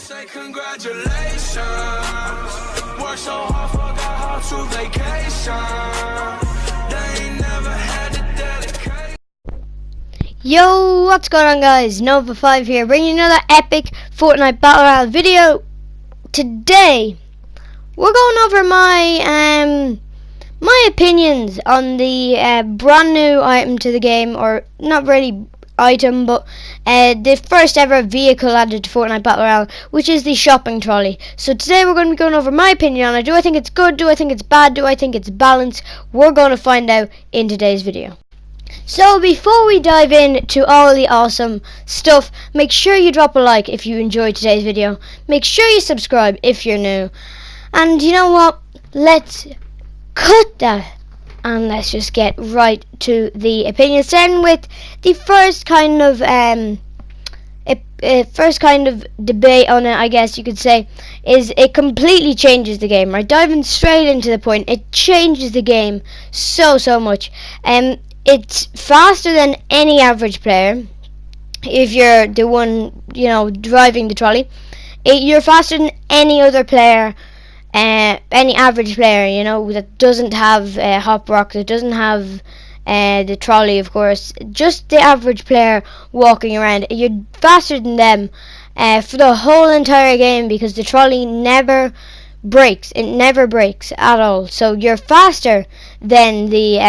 say congratulations. Work so hard, forgot how to vacation. They ain't never had the dedication. Yo, what's going on, guys? Nova5 here, bringing you another epic Fortnite Battle Royale video. Today, we're going over my opinions on the brand new item to the game, or not really item, but the first ever vehicle added to Fortnite Battle Royale, which is the shopping trolley. So today we're going to be going over my opinion on it. Do I think it's good? Do I think it's bad? Do I think it's balanced? We're going to find out in today's video. So before we dive into all the awesome stuff, make sure you drop a like if you enjoyed today's video. Make sure you subscribe if you're new. And you know what? Let's cut that and let's just get right to the opinions. Starting with the first kind of debate on it, I guess you could say, is it completely changes the game. Right, diving straight into the point, it changes the game so much. It's faster than any average player. If you're the one, driving the trolley, you're faster than any other player. Any average player, that doesn't have hop rock, that doesn't have the trolley, of course. Just the average player walking around, you're faster than them for the whole entire game, because the trolley never breaks. It never breaks at all. So you're faster than the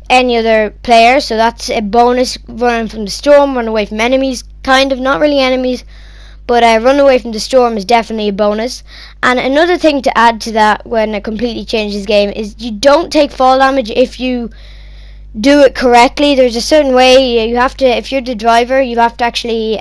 any other player. So that's a bonus. Running from the storm, run away from enemies, kind of, not really enemies. But run away from the storm is definitely a bonus. And another thing to add to that when it completely changes the game is you don't take fall damage if you do it correctly. There's a certain way you have to, if you're the driver, you have to actually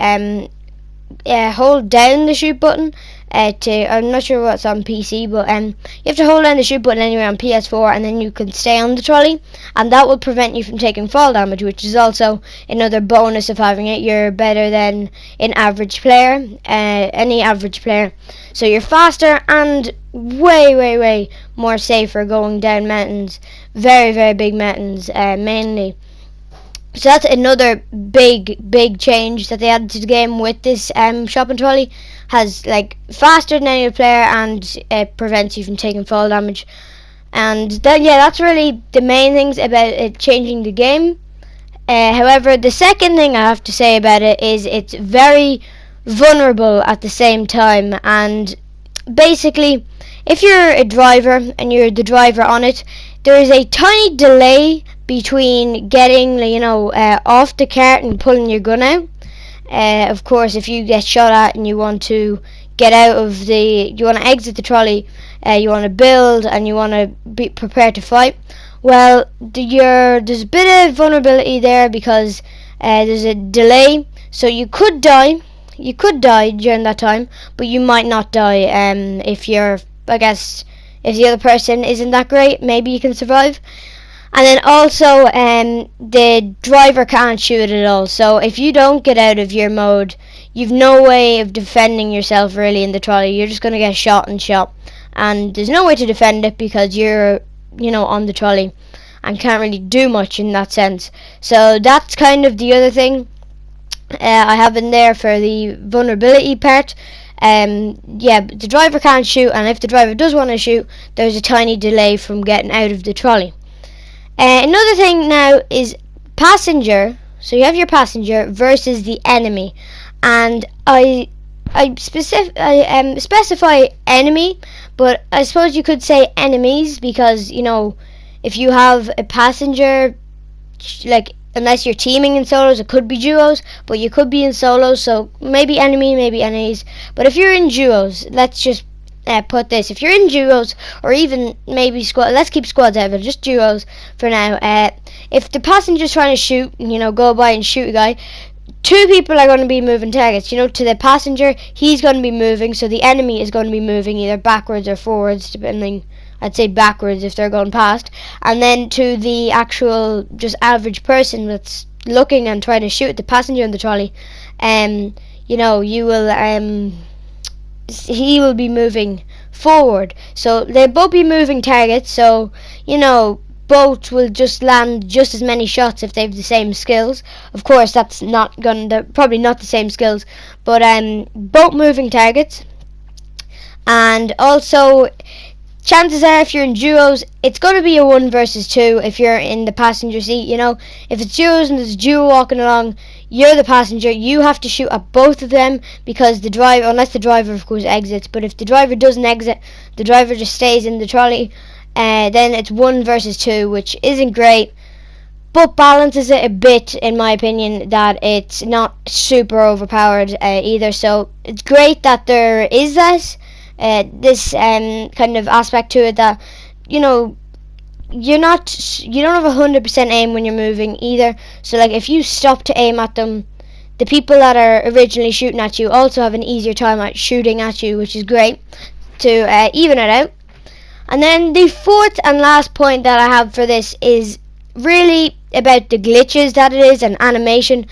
hold down the shoot button. I'm not sure what's on PC, but you have to hold down the shoot button anyway on PS4, and then you can stay on the trolley, and that will prevent you from taking fall damage, which is also another bonus of having it. You're better than an average player, any average player. So you're faster and way more safer going down mountains, very big mountains, mainly. So that's another big change that they added to the game with this shopping trolley. Has faster than any other player, and it prevents you from taking fall damage. And that's really the main things about it changing the game. However, the second thing I have to say about it is it's very vulnerable at the same time. And basically, if you're a driver and you're the driver on it, there is a tiny delay between getting off the cart and pulling your gun out. Of course, if you get shot at and you want to get out of you want to exit the trolley, you want to build and you want to be prepared to fight, well, there's a bit of vulnerability there, because there's a delay. So you could die during that time, but you might not die. If the other person isn't that great, maybe you can survive. And then also, the driver can't shoot at all. So if you don't get out of your mode, you've no way of defending yourself really in the trolley. You're just going to get shot. And there's no way to defend it, because you're, on the trolley and can't really do much in that sense. So that's kind of the other thing I have in there for the vulnerability part. The driver can't shoot, and if the driver does want to shoot, there's a tiny delay from getting out of the trolley. Another thing now is passenger. So you have your passenger versus the enemy, and I specify enemy, but I suppose you could say enemies, because if you have a passenger, unless you're teaming in solos, it could be duos, but you could be in solos, so maybe enemy, maybe enemies. But if you're in duos, let's just put this, if you're in duos, or even maybe squad, let's keep squads out of it, just duos for now. If the passenger's trying to shoot, go by and shoot a guy, two people are going to be moving targets. To the passenger, he's going to be moving, so the enemy is going to be moving either backwards or forwards, depending. I'd say backwards if they're going past. And then to the actual just average person that's looking and trying to shoot at the passenger in the trolley, you will he will be moving forward. So they'll both be moving targets, so both will just land just as many shots if they have the same skills. Of course, that's not they're probably not the same skills, but both moving targets. And also, chances are, if you're in duos, it's going to be a 1 versus 2 if you're in the passenger seat. You know, if it's duos and there's a duo walking along, you're the passenger, you have to shoot at both of them, because the driver, unless the driver of course exits, but if the driver doesn't exit, the driver just stays in the trolley, then it's 1 versus 2, which isn't great, but balances it a bit, in my opinion, that it's not super overpowered either. So it's great that there is this kind of aspect to it, that, you know, you don't have 100% aim when you're moving either. So like, if you stop to aim at them, the people that are originally shooting at you also have an easier time at shooting at you, which is great to even it out. And then the fourth and last point that I have for this is really about the glitches that it is and animation.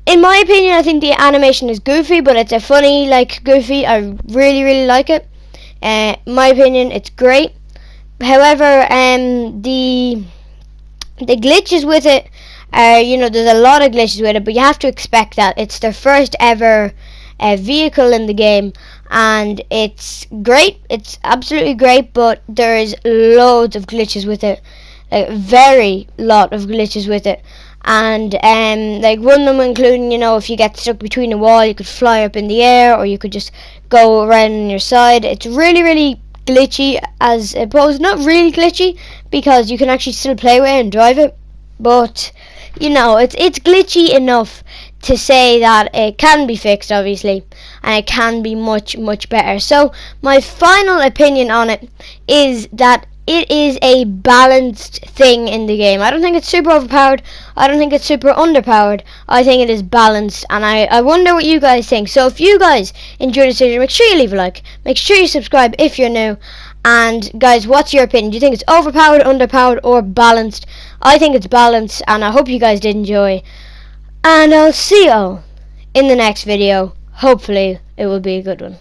In my opinion, I think the animation is goofy, but it's a funny, like, goofy. I really like it. In my opinion, it's great. However, the glitches with it are, you know, there's a lot of glitches with it, but you have to expect that. It's their first ever vehicle in the game, and it's great. It's absolutely great, but there's loads of glitches with it. A very lot of glitches with it. And like, one of them including, you know, if you get stuck between a wall, you could fly up in the air, or you could just go around on your side. It's really glitchy, as opposed, not really glitchy, because you can actually still play with it and drive it, but, you know, it's glitchy enough to say that it can be fixed, obviously, and it can be much better. So my final opinion on it is that it is a balanced thing in the game. I don't think it's super overpowered. I don't think it's super underpowered. I think it is balanced, and I wonder what you guys think. So if you guys enjoyed this video, make sure you leave a like. Make sure you subscribe if you're new. And guys, what's your opinion? Do you think it's overpowered, underpowered, or balanced? I think it's balanced, and I hope you guys did enjoy. And I'll see you all in the next video. Hopefully it will be a good one.